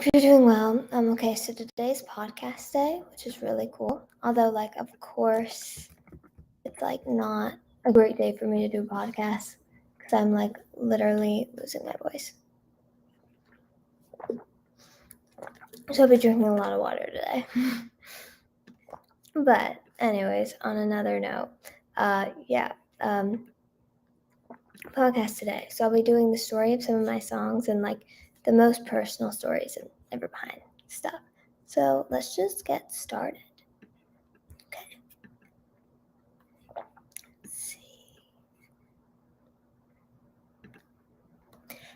You're doing well. Okay, so today's podcast day, which is really cool. Although, of course, it's not a great day for me to do podcasts because I'm literally losing my voice. So I'll be drinking a lot of water today. But anyways, on another note, podcast today. So I'll be doing the story of some of my songs and the most personal stories and ever behind stuff. So let's just get started. Okay. Let's see.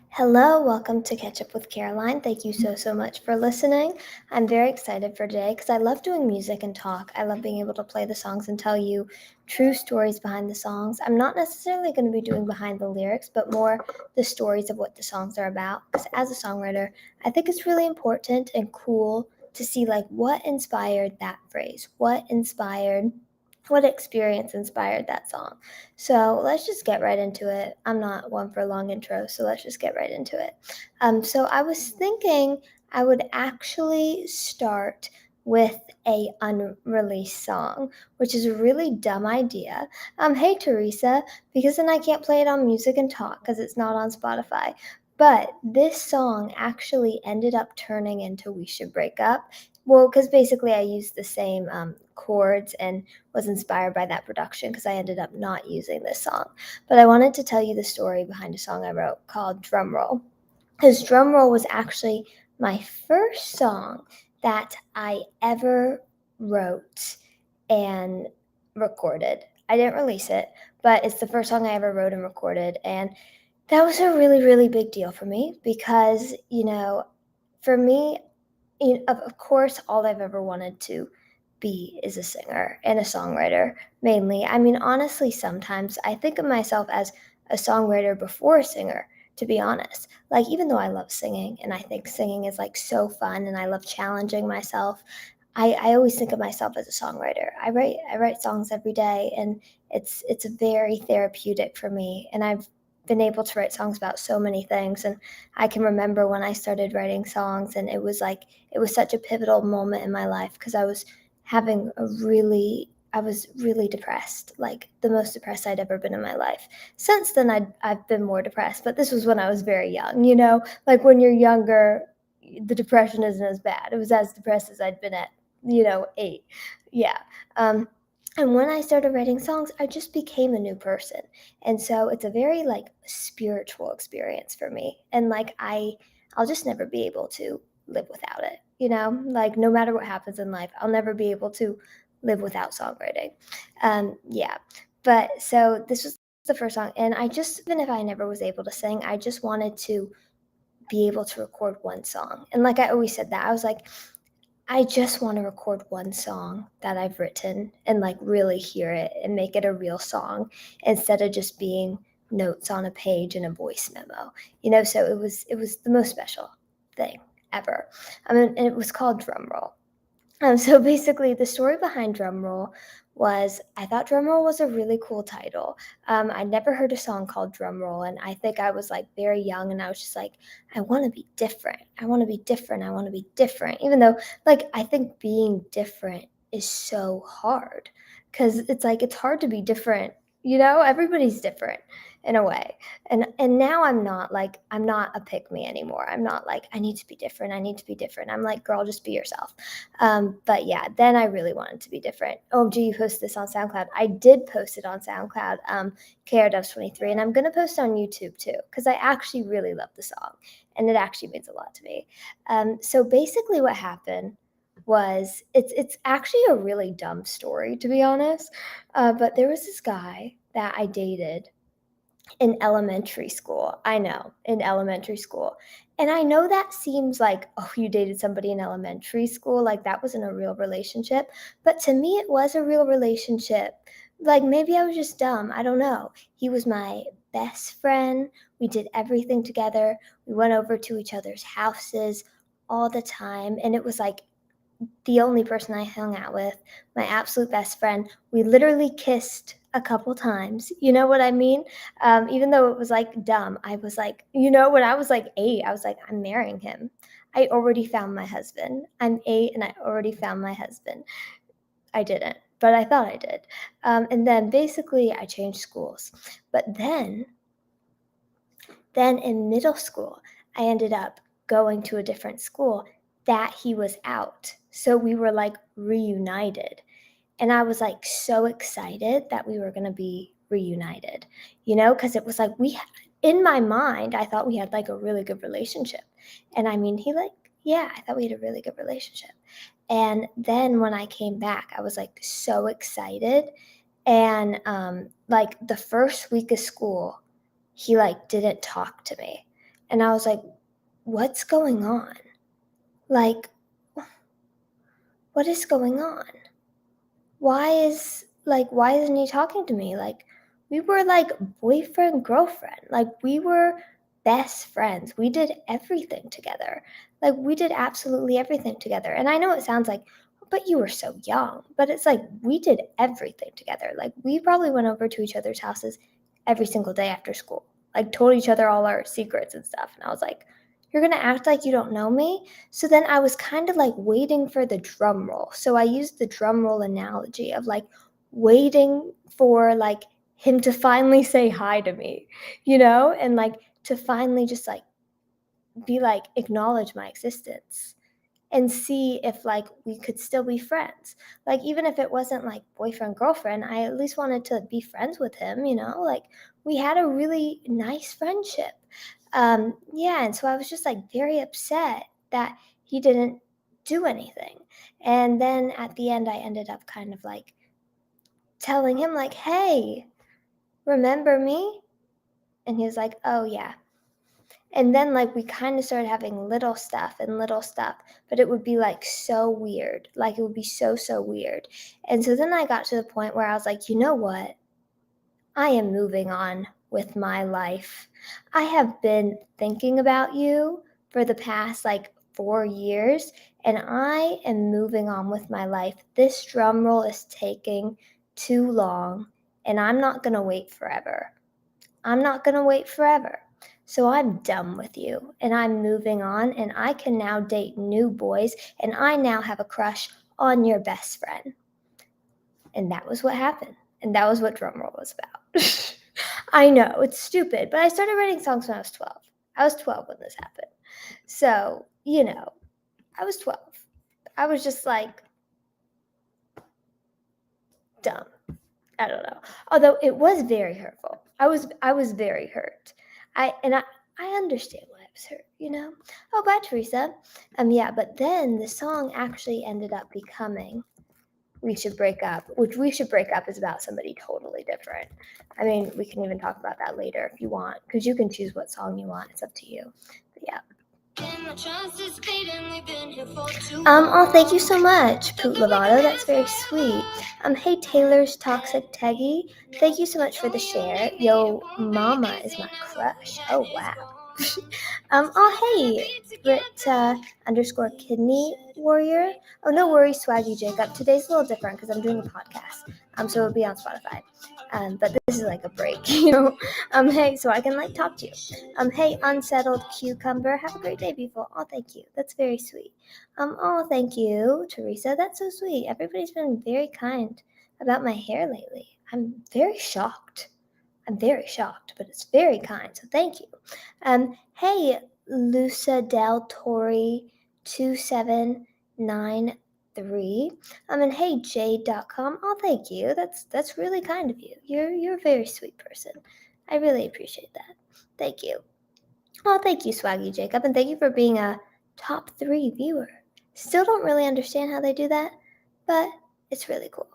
Hello, welcome to Catch Up with Caroline. Thank you so much for listening. I'm very excited for today because I love doing music and talk. I love being able to play the songs and tell you true stories behind the songs. I'm not necessarily going to be doing behind the lyrics, but more the stories of what the songs are about. Because as a songwriter, I think it's really important and cool to see what inspired that phrase, what experience inspired that song. So let's just get right into it. I'm not one for long intros, so let's just get right into it. So I was thinking I would actually start with a unreleased song, which is a really dumb idea. Hey Teresa, because then I can't play it on Music and Talk because it's not on Spotify. But this song actually ended up turning into We Should Break Up. Well, because basically I used the same chords and was inspired by that production because I ended up not using this song. But I wanted to tell you the story behind a song I wrote called Drumroll. Because Drumroll was actually my first song that I ever wrote and recorded. I didn't release it, but it's the first song I ever wrote and recorded. And that was a really, really big deal for me because, for me, of course, all I've ever wanted to be is a singer and a songwriter, mainly. I mean, honestly, sometimes I think of myself as a songwriter before a singer, to be honest. Even though I love singing and I think singing is so fun and I love challenging myself, I always think of myself as a songwriter. I write songs every day and it's very therapeutic for me. And I've been able to write songs about so many things. And I can remember when I started writing songs and it was such a pivotal moment in my life because I was really depressed, like the most depressed I'd ever been in my life. Since then, I've been more depressed, but this was when I was very young, like when you're younger, the depression isn't as bad. It was as depressed as I'd been at, 8. Yeah. And when I started writing songs, I just became a new person. And so it's a very spiritual experience for me. And I'll just never be able to live without it, no matter what happens in life, I'll never be able to live without songwriting. Yeah. But so this was the first song. And even if I never was able to sing, I just wanted to be able to record one song. And I always said that, I was like, I just want to record one song that I've written and really hear it and make it a real song instead of just being notes on a page in a voice memo. So it was the most special thing ever. I mean, and it was called Drumroll. So basically, the story behind Drumroll was I thought Drumroll was a really cool title. I'd never heard a song called Drumroll, and I think I was very young, and I was just like, I want to be different. I want to be different. I want to be different. Even though, I think being different is so hard because it's hard to be different. Everybody's different in a way. And now I'm not a pick me anymore. I'm not I need to be different. I need to be different. I'm like, girl, just be yourself. But yeah, then I really wanted to be different. OMG, you posted this on SoundCloud. I did post it on SoundCloud, KRDubs23, and I'm going to post it on YouTube too, because I actually really love the song, and it actually means a lot to me. So basically what happened was it's actually a really dumb story, to be honest, but there was this guy that I dated in elementary school. I know, in elementary school. And I know that seems like, oh, you dated somebody in elementary school, that wasn't a real relationship. But to me, it was a real relationship. Maybe I was just dumb. I don't know. He was my best friend. We did everything together. We went over to each other's houses all the time. And it was the only person I hung out with, my absolute best friend. We literally kissed a couple times. You know what I mean? Even though it was, like, dumb, I was like, when I was, like, 8, I was like, "I'm marrying him. I already found my husband. I'm 8 and I already found my husband." I didn't, but I thought I did. And then basically I changed schools. But then in middle school, I ended up going to a different school that he was out. So we were, like, reunited. And I was, like, so excited that we were gonna be reunited, because it was like in my mind, I thought we had, like, a really good relationship. And I mean, yeah, I thought we had a really good relationship. And then when I came back, I was, like, so excited. And, like, the first week of school, he, like, didn't talk to me. And I was like, "What's going on? Like, what is going on? Why isn't he talking to me? Like, we were like boyfriend, girlfriend. Like, we were best friends. We did everything together. Like, we did absolutely everything together." And I know it sounds like, but you were so young. But it's like, we did everything together. Like, we probably went over to each other's houses every single day after school, like, told each other all our secrets and stuff. And I was like, "You're going to act like you don't know me?" So then I was kind of like waiting for the drum roll. So I used the drum roll analogy of, like, waiting for, like, him to finally say hi to me, and, like, to finally just, like, be like, acknowledge my existence and see if, like, we could still be friends. Like, even if it wasn't, like, boyfriend, girlfriend, I at least wanted to be friends with him, like, we had a really nice friendship. Yeah, and so I was just, like, very upset that he didn't do anything. And then at the end, I ended up kind of, like, telling him, like, "Hey, remember me?" And he was like, "Oh, yeah." And then, like, we kind of started having little stuff, but it would be, like, so weird. Like, it would be so, so weird. And so then I got to the point where I was like, "You know what? I am moving on with my life. I have been thinking about you for the past, like, 4 years, and I am moving on with my life. This drum roll is taking too long, and I'm not gonna wait forever. I'm not gonna wait forever. So I'm done with you, and I'm moving on, and I can now date new boys, and I now have a crush on your best friend." And that was what happened. And that was what drumroll was about. I know, it's stupid, but I started writing songs when I was 12. I was 12 when this happened. So, I was 12. I was just like dumb. I don't know. Although it was very hurtful. I was very hurt. I understand why I was hurt. Oh, bye, Teresa. Yeah, but then the song actually ended up becoming "We Should Break Up," which "We Should Break Up" is about somebody totally different. I mean, we can even talk about that later if you want, because you can choose what song you want. It's up to you. But yeah. Oh, thank you so much, Poot Lovato. That's very sweet. Hey, Taylor's Toxic Teggy. Thank you so much for the share. Yo, Mama is my crush. Oh, wow. Hey, Brit underscore Kidney Warrior. Oh, no worries, Swaggy Jacob. Today's a little different because I'm doing a podcast. So it'll be on Spotify. But this is like a break, Hey, so I can like talk to you. Hey, Unsettled Cucumber. Have a great day, people. Oh, thank you. That's very sweet. Thank you, Teresa. That's so sweet. Everybody's been very kind about my hair lately. I'm very shocked. But it's very kind, so thank you. Hey, Lusa Del Tori 2793. And hey, Jade.com. Oh, thank you. That's really kind of you. You're a very sweet person. I really appreciate that. Thank you. Oh, thank you, Swaggy Jacob, and thank you for being a top 3 viewer. Still don't really understand how they do that, but it's really cool.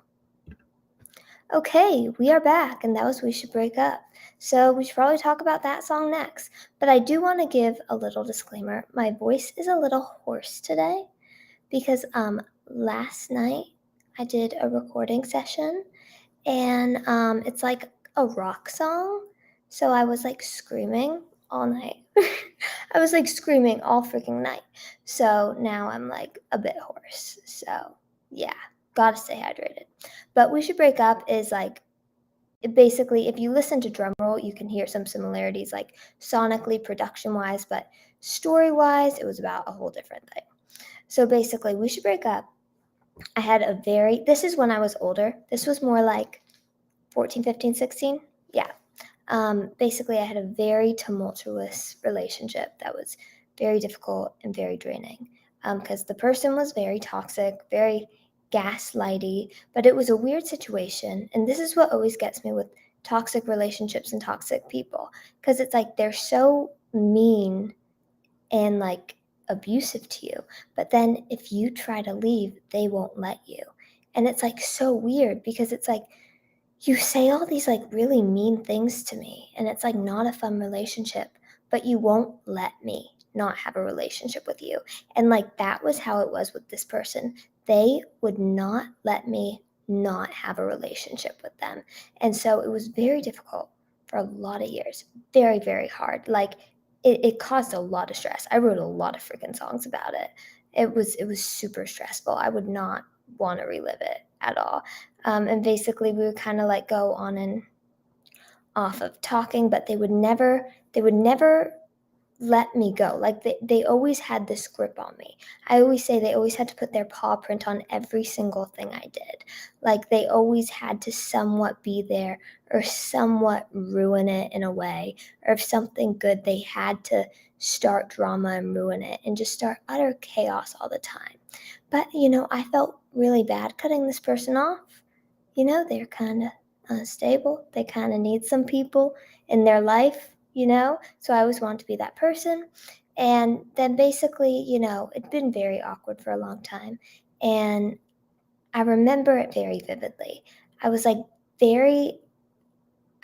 Okay, we are back, and that was "We Should Break Up." So we should probably talk about that song next. But I do want to give a little disclaimer. My voice is a little hoarse today because last night I did a recording session, and it's like a rock song. So I was like screaming all night. I was like screaming all freaking night. So now I'm like a bit hoarse. So yeah, gotta stay hydrated. But "We Should Break Up" is like Basically, if you listen to drum roll, you can hear some similarities, like sonically, production wise, but story wise, it was about a whole different thing. So basically, We Should Break Up. I had a very, this is when I was older. This was more like 14, 15, 16. Yeah. Basically, I had a very tumultuous relationship that was very difficult and very draining because the person was very toxic, very gaslighty, but it was a weird situation. And this is what always gets me with toxic relationships and toxic people because it's like they're so mean and like abusive to you. But then if you try to leave, they won't let you. And it's like so weird because it's like, you say all these like really mean things to me, and it's like not a fun relationship, but you won't let me not have a relationship with you. And like that was how it was with this person. They would not let me not have a relationship with them. And so it was very difficult for a lot of years. Very, very hard. Like it caused a lot of stress. I wrote a lot of freaking songs about it. It was super stressful. I would not want to relive it at all. And basically, we would kind of like go on and off of talking, but they would never let me go. Like they always had this grip on me. I always say they always had to put their paw print on every single thing I did. Like they always had to somewhat be there or somewhat ruin it in a way. Or if something good, they had to start drama and ruin it and just start utter chaos all the time. But, I felt really bad cutting this person off. They're kind of unstable. They kind of need some people in their life. So I always wanted to be that person. And then basically, it'd been very awkward for a long time. And I remember it very vividly. I was like very,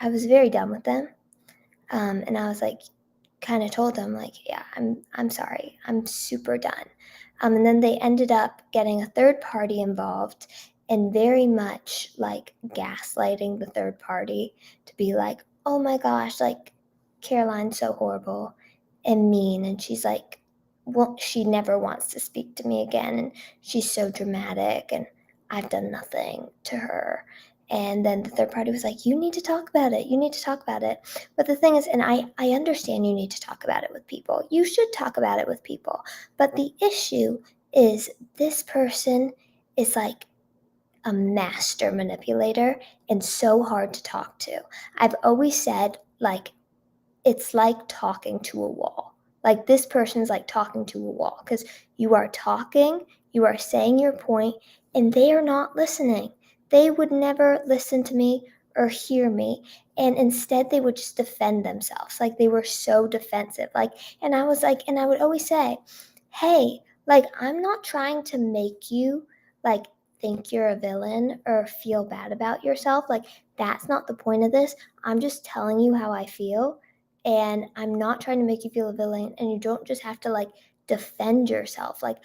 I was very done with them. And I was like, kind of told them like, yeah, I'm sorry, I'm super done. And then they ended up getting a third party involved and very much like gaslighting the third party to be like, oh my gosh, like Caroline's so horrible and mean, and she's like, well, she never wants to speak to me again, and she's so dramatic, and I've done nothing to her. And then the third party was like, you need to talk about it. You need to talk about it. But the thing is, and I understand you need to talk about it with people. You should talk about it with people. But the issue is this person is like a master manipulator and so hard to talk to. I've always said, like, it's like talking to a wall. Like this person's like talking to a wall because you are talking, you are saying your point, and they are not listening. They would never listen to me or hear me. And instead, they would just defend themselves. Like they were so defensive. And I was like, and I would always say, hey, like, I'm not trying to make you like think you're a villain or feel bad about yourself. Like, that's not the point of this. I'm just telling you how I feel, and I'm not trying to make you feel a villain, and you don't just have to like defend yourself like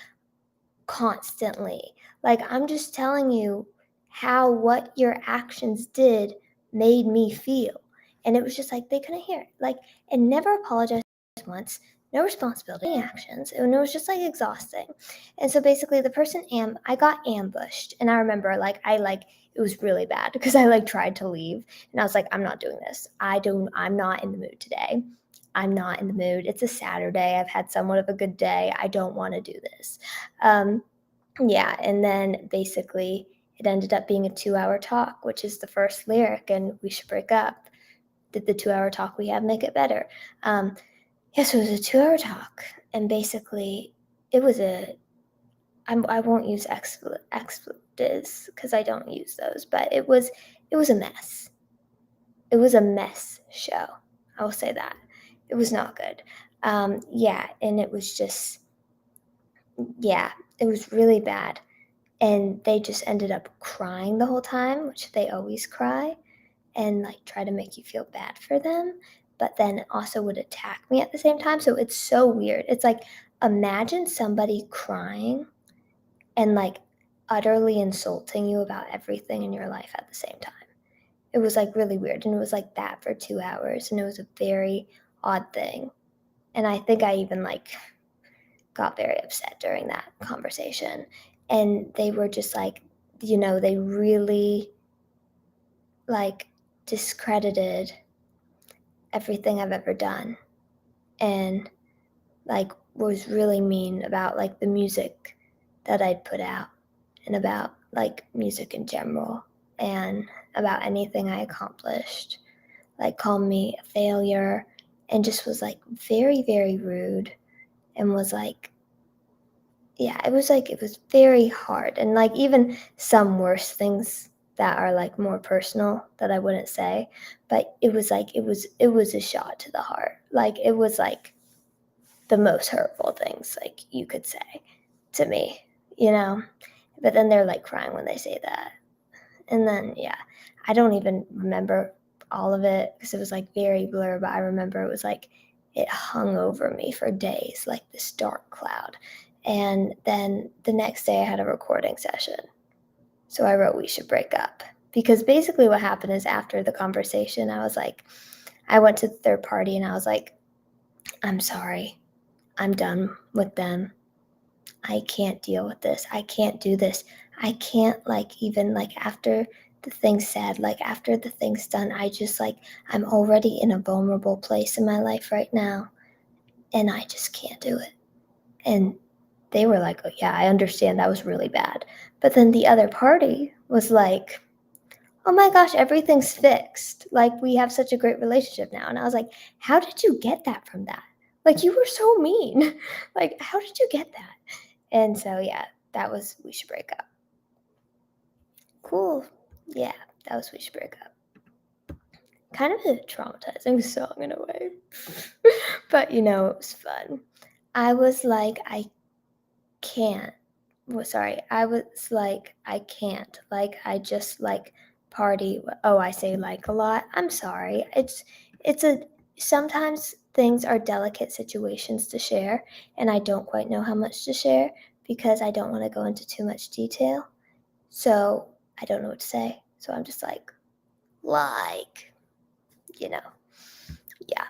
constantly. Like I'm just telling you how what your actions did made me feel. And it was just like they couldn't hear it. Like, and never apologized once, no responsibility actions. And it was just like exhausting. And so basically the person I got ambushed. And I remember it was really bad because I like tried to leave and I was like, I'm not doing this. I'm not in the mood today. I'm not in the mood. It's a Saturday. I've had somewhat of a good day. I don't want to do this. Um, yeah, and then basically it ended up being a 2-hour talk, which is the first lyric, and We Should Break Up. Did the 2-hour talk we have make it better? So it was a 2-hour talk, and basically it was I won't use expletives because I don't use those, but it was a mess. It was a mess show. I will say that. It was not good. Yeah, and it was just, yeah, it was really bad. And they just ended up crying the whole time, which they always cry, and like try to make you feel bad for them, but then also would attack me at the same time. So it's so weird. It's like imagine somebody crying and like utterly insulting you about everything in your life at the same time. It was like really weird, and it was like that for 2 hours, and it was a very odd thing. And I think I even like got very upset during that conversation. And they were just like, they really like discredited everything I've ever done and like was really mean about like the music that I'd put out and about like music in general and about anything I accomplished. Like called me a failure and just was like very, very rude and was like, yeah, it was very hard. And like even some worse things that are like more personal that I wouldn't say, but it was like it was a shot to the heart. Like it was like the most hurtful things like you could say to me, you know? But then they're like crying when they say that. And then, yeah, I don't even remember all of it because it was like very blur, but I remember it was like it hung over me for days, like this dark cloud. And then the next day I had a recording session. So I wrote, We Should Break Up. Because basically what happened is after the conversation, I was like, I went to the third party and I was like, I'm sorry. I'm done with them. I can't deal with this. I can't do this. I can't like even like after the thing's said, like after the thing's done, I just like I'm already in a vulnerable place in my life right now and I just can't do it. And they were like, oh, yeah, I understand that was really bad. But then the other party was like, oh my gosh, everything's fixed. Like we have such a great relationship now. And I was like, how did you get that from that? Like you were so mean. Like, how did you get that? And so, yeah, that was We Should Break Up. Cool. Yeah, that was We Should Break Up. Kind of a traumatizing song in a way. But, you know, it was fun. I was like, I can't. Well, sorry, I was like, I can't. Like, I just like party. Oh, I say like a lot. I'm sorry. It's a, sometimes things are delicate situations to share, and I don't quite know how much to share because I don't want to go into too much detail. So I don't know what to say. So I'm just like, you know, yeah.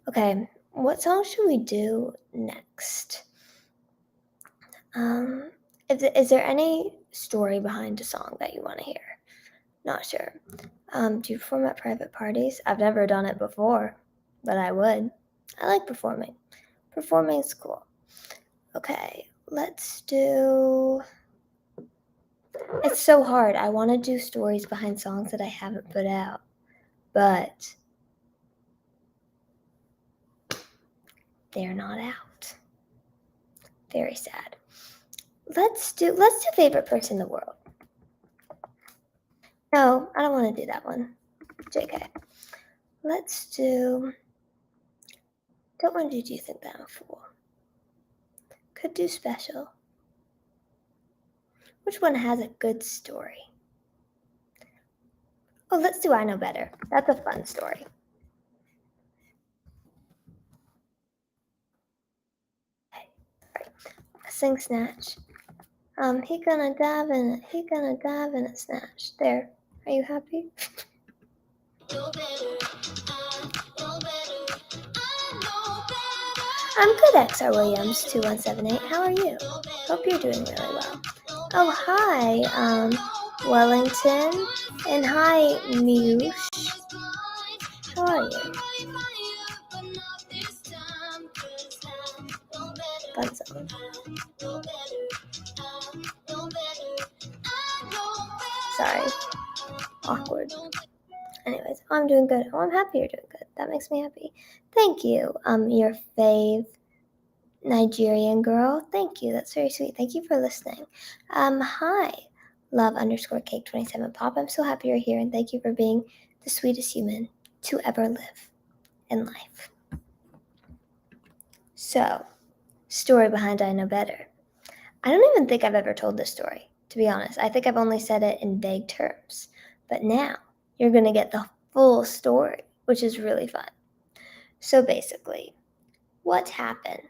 Okay, what song should we do next? Um, is there any story behind a song that you want to hear? Not sure. Do you perform at private parties? I've never done it before, but I would. I like performing. Performing is cool. Okay, let's do. It's so hard. I want to do stories behind songs that I haven't put out, but they're not out. Very sad. Let's do favorite person in the world. No, I don't want to do that one. JK. Let's do don't want to do you think that I'm a fool. Could do special. Which one has a good story? Oh, let's do I Know Better. That's a fun story. Okay. All right. Sing Snatch. He gonna dive in a snatch. There. Are you happy? I'm good, XR Williams 2178. How are you? Hope you're doing really well. Oh, hi, Wellington. And hi, Muse. How are you? Fun song. Sorry. Awkward. Anyways, I'm doing good. Oh, I'm happy you're doing good. That makes me happy. Thank you. Your fave Nigerian girl. Thank you. That's very sweet. Thank you for listening. Hi, love_cake27 pop. I'm so happy you're here and thank you for being the sweetest human to ever live in life. So, story behind I Know Better. I don't even think I've ever told this story, to be honest. I think I've only said it in vague terms. But now you're going to get the full story, which is really fun. So basically, what happened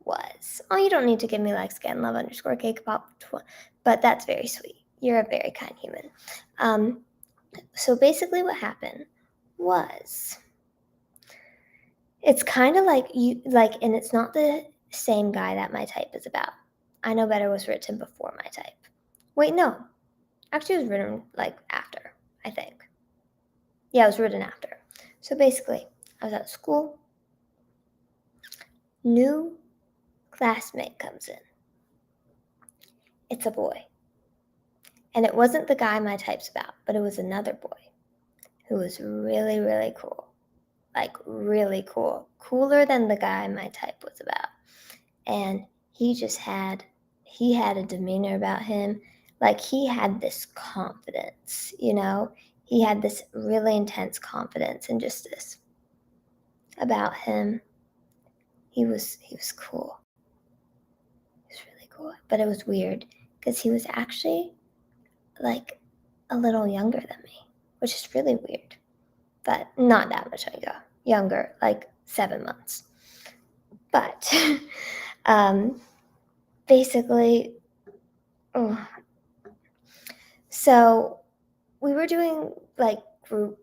was, oh, you don't need to give me likes again, love_cake pop, but that's very sweet. You're a very kind human. So basically what happened was, it's kind of like and it's not the same guy that My Type is about. I Know Better was written before My Type. Wait, no. Actually, it was written like after, I think. Yeah, it was written after. So basically, I was at school, new classmate comes in. It's a boy. And it wasn't the guy my type's about, but it was another boy who was really, really cool. Like, really cool. Cooler than the guy my type was about. And he had a demeanor about him. Like, he had this confidence, you know? He had this really intense confidence and just this about him. He was cool. He was really cool. But it was weird because he was actually like a little younger than me, which is really weird. But not that much younger, like 7 months. But basically, oh, so we were doing like group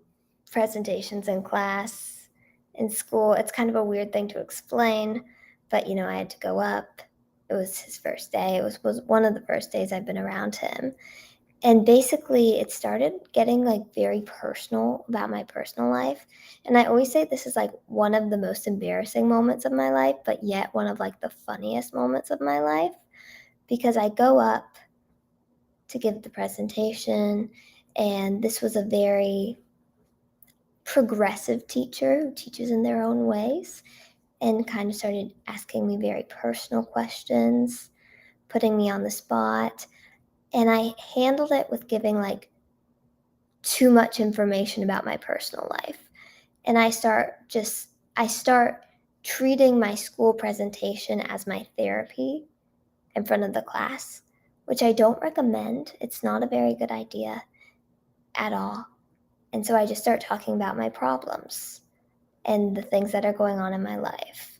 presentations in class in school. It's kind of a weird thing to explain, but I had to go up. It was his first day. It was one of the first days I've been around him. And basically, it started getting like very personal about my personal life. And I always say this is like one of the most embarrassing moments of my life, but yet one of like the funniest moments of my life, because I go up to give the presentation, and this was a very progressive teacher who teaches in their own ways and kind of started asking me very personal questions, putting me on the spot. And I handled it with giving like too much information about my personal life. And I start treating my school presentation as my therapy in front of the class, which I don't recommend. It's not a very good idea at all. And so I just start talking about my problems and the things that are going on in my life.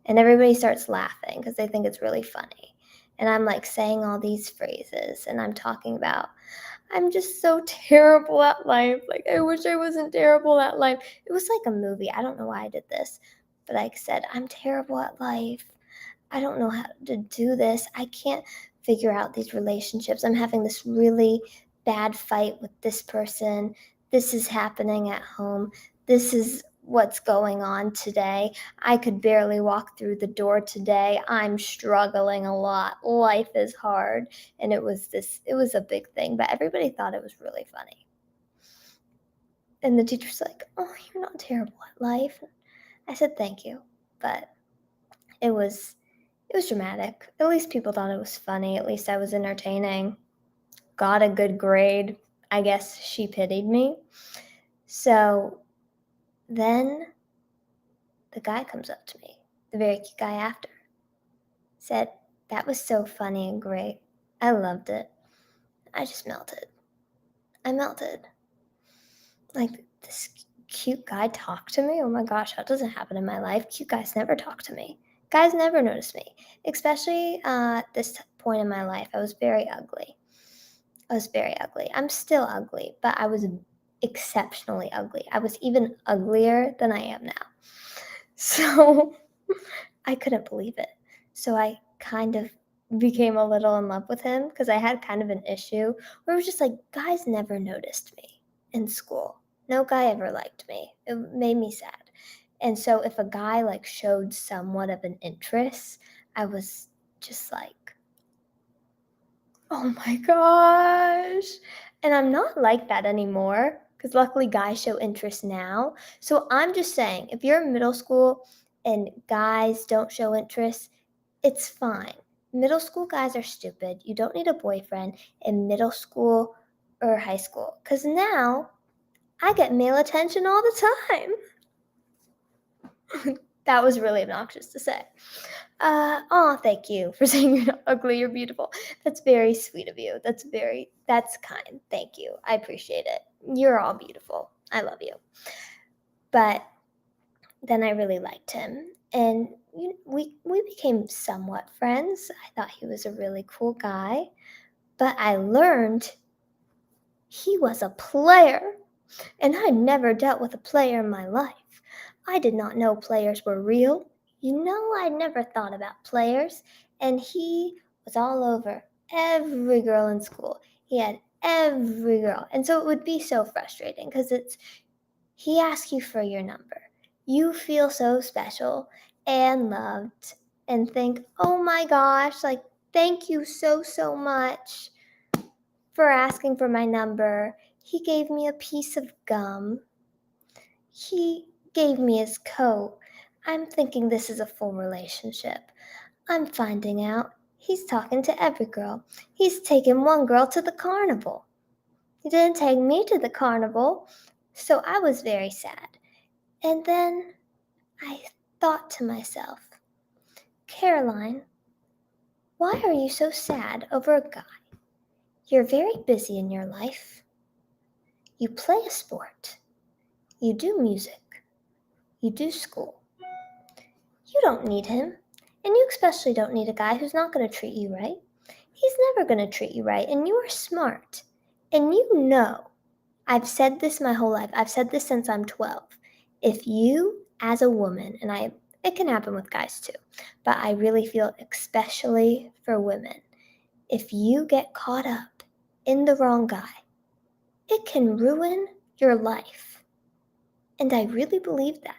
And everybody starts laughing because they think it's really funny. And I'm like saying all these phrases, and I'm talking about, I'm just so terrible at life. Like, I wish I wasn't terrible at life. It was like a movie. I don't know why I did this, but I said, I'm terrible at life. I don't know how to do this. I can't figure out these relationships. I'm having this really bad fight with this person. This is happening at home. This is what's going on today. I could barely walk through the door today. I'm struggling a lot. Life is hard. And it was a big thing, but everybody thought it was really funny. And the teacher's like, "Oh, you're not terrible at life." I said, "Thank you." But it was dramatic. At least people thought it was funny. At least I was entertaining. Got a good grade. I guess she pitied me. So then the guy comes up to me, the very cute guy after, said, "That was so funny and great. I loved it." I just melted. I melted. Like, this cute guy talked to me? Oh my gosh, that doesn't happen in my life. Cute guys never talk to me. Guys never notice me, especially at this point in my life. I was very ugly. I'm still ugly, but I was exceptionally ugly. I was even uglier than I am now. So I couldn't believe it. So I kind of became a little in love with him because I had kind of an issue where it was just like, guys never noticed me in school. No guy ever liked me. It made me sad. And so if a guy like showed somewhat of an interest, I was just like, oh my gosh. And I'm not like that anymore because luckily guys show interest now. So I'm just saying, if you're in middle school and guys don't show interest, it's fine. Middle school guys are stupid. You don't need a boyfriend in middle school or high school because now I get male attention all the time. That was really obnoxious to say. Thank you for saying you're not ugly, you're beautiful. That's very sweet of you. That's kind. Thank you. I appreciate it. You're all beautiful. I love you. But then I really liked him, and we became somewhat friends. I thought he was a really cool guy, but I learned he was a player, and I'd never dealt with a player in my life. I did not know players were real. I'd never thought about players, and he was all over every girl in school. He had every girl, and so it would be so frustrating because He asks you for your number. You feel so special and loved and think, oh my gosh, like, thank you so much for asking for my number. He gave me a piece of gum. He gave me his coat. I'm thinking this is a full relationship. I'm finding out he's talking to every girl. He's taken one girl to the carnival. He didn't take me to the carnival, so I was very sad. And then I thought to myself, Caroline, why are you so sad over a guy? You're very busy in your life. You play a sport. You do music. You do school. You don't need him. And you especially don't need a guy who's not going to treat you right. He's never going to treat you right, and you are smart. And you know, I've said this my whole life. I've said this since I'm 12. If you, as a woman, and it can happen with guys too, but I really feel especially for women, if you get caught up in the wrong guy, it can ruin your life. And I really believe that.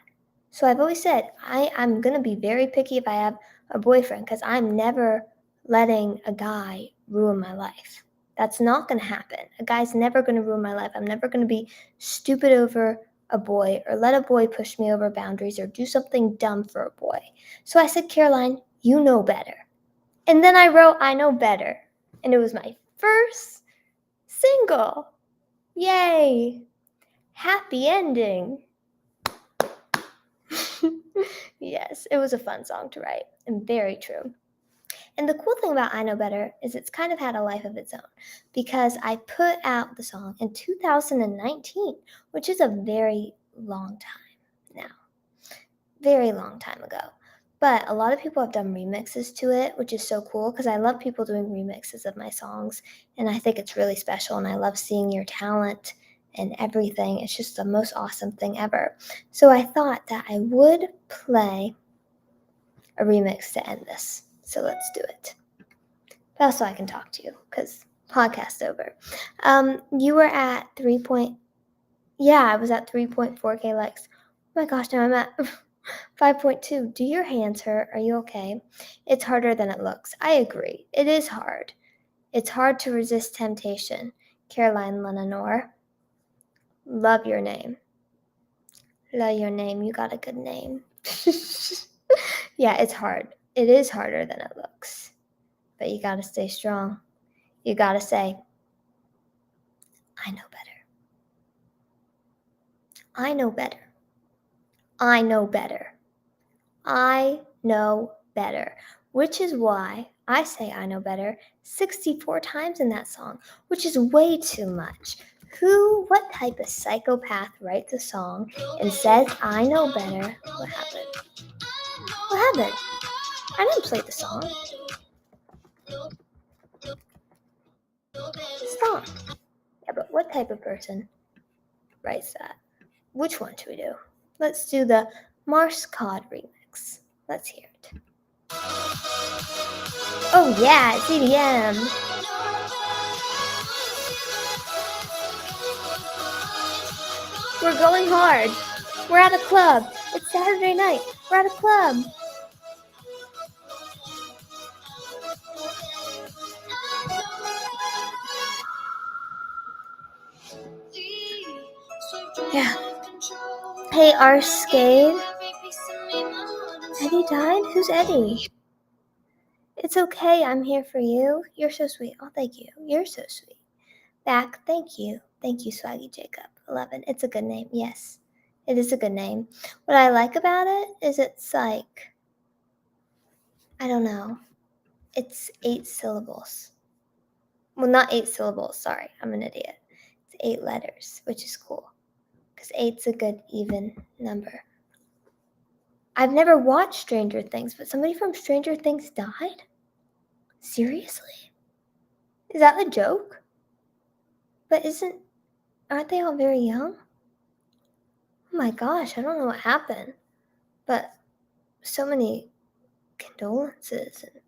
So I've always said, I'm going to be very picky if I have a boyfriend because I'm never letting a guy ruin my life. That's not going to happen. A guy's never going to ruin my life. I'm never going to be stupid over a boy or let a boy push me over boundaries or do something dumb for a boy. So I said, Caroline, you know better. And then I wrote, I know better. And it was my first single. Yay! Happy ending. Yes, it was a fun song to write and very true. And the cool thing about I Know Better is it's kind of had a life of its own because I put out the song in 2019, which is a very long time now. Very long time ago. But a lot of people have done remixes to it, which is so cool because I love people doing remixes of my songs. And I think it's really special. And I love seeing your talent and everything. It's just the most awesome thing ever. So I thought that I would play a remix to end this. So let's do it. But also I can talk to you because podcast over. You were at I was at 3.4K likes. Oh my gosh, now I'm at 5.2. Do your hands hurt? Are you okay? It's harder than it looks. I agree. It is hard. It's hard to resist temptation. Caroline Lenonor. Love your name. Love your name. You got a good name. Yeah, it's hard. It is harder than it looks. But you gotta stay strong. You gotta say, I know better. I know better. I know better. I know better. Which is why I say I know better 64 times in that song, which is way too much. What type of psychopath writes a song and says I know better? What happened? What happened? I didn't play the song. Stop. Yeah, but what type of person writes that? Which one should we do? Let's do the Mars Cod remix. Let's hear it. Oh yeah, it's EDM. We're going hard. We're at a club. It's Saturday night. We're at a club. Yeah. Hey, Arcade. Eddie died? Who's Eddie? It's okay. I'm here for you. You're so sweet. Oh, thank you. You're so sweet. Back. Thank you. Thank you, Swaggy Jacob. 11. It's a good name. Yes, it is a good name. What I like about it is it's like, I don't know. It's 8 syllables. Well, not 8 syllables. Sorry, I'm an idiot. It's 8 letters, which is cool. Because 8's a good even number. I've never watched Stranger Things, but somebody from Stranger Things died? Seriously? Is that a joke? But aren't they all very young? Oh my gosh, I don't know what happened. But so many condolences and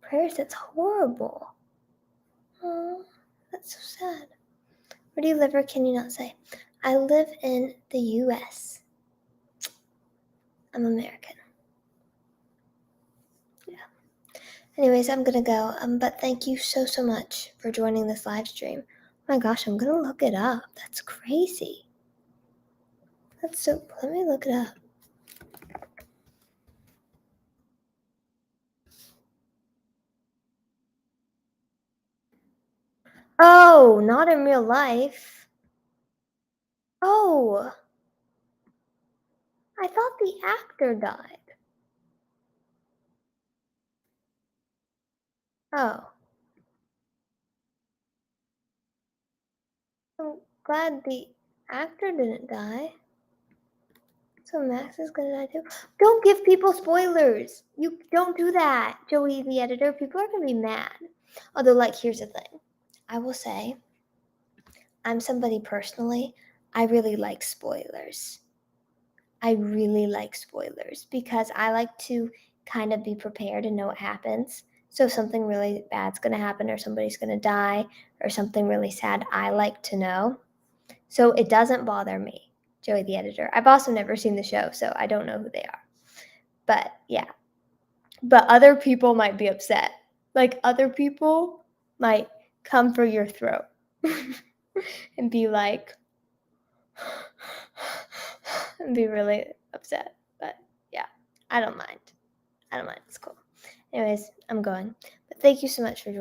prayers. That's horrible. Oh, that's so sad. Where do you live or can you not say? I live in the US. I'm American. Yeah. Anyways, I'm gonna go. But thank you so much for joining this live stream. Oh my gosh, I'm gonna look it up. That's crazy. That's so. Let me look it up. Oh, not in real life. Oh, I thought the actor died. Oh, I'm glad the actor didn't die. So Max is gonna die too. Don't give people spoilers. You don't do that, Joey, the editor. People are gonna be mad. Although, like, here's the thing. I will say, I'm somebody personally. I really like spoilers. I really like spoilers because I like to kind of be prepared and know what happens. So if something really bad's gonna happen, or somebody's gonna die, or something really sad, I like to know. So it doesn't bother me, Joey the editor. I've also never seen the show, so I don't know who they are. But yeah. But other people might be upset. Like, other people might come for your throat and be like, and be really upset. But yeah, I don't mind. I don't mind. It's cool. Anyways, I'm going. But thank you so much for joining.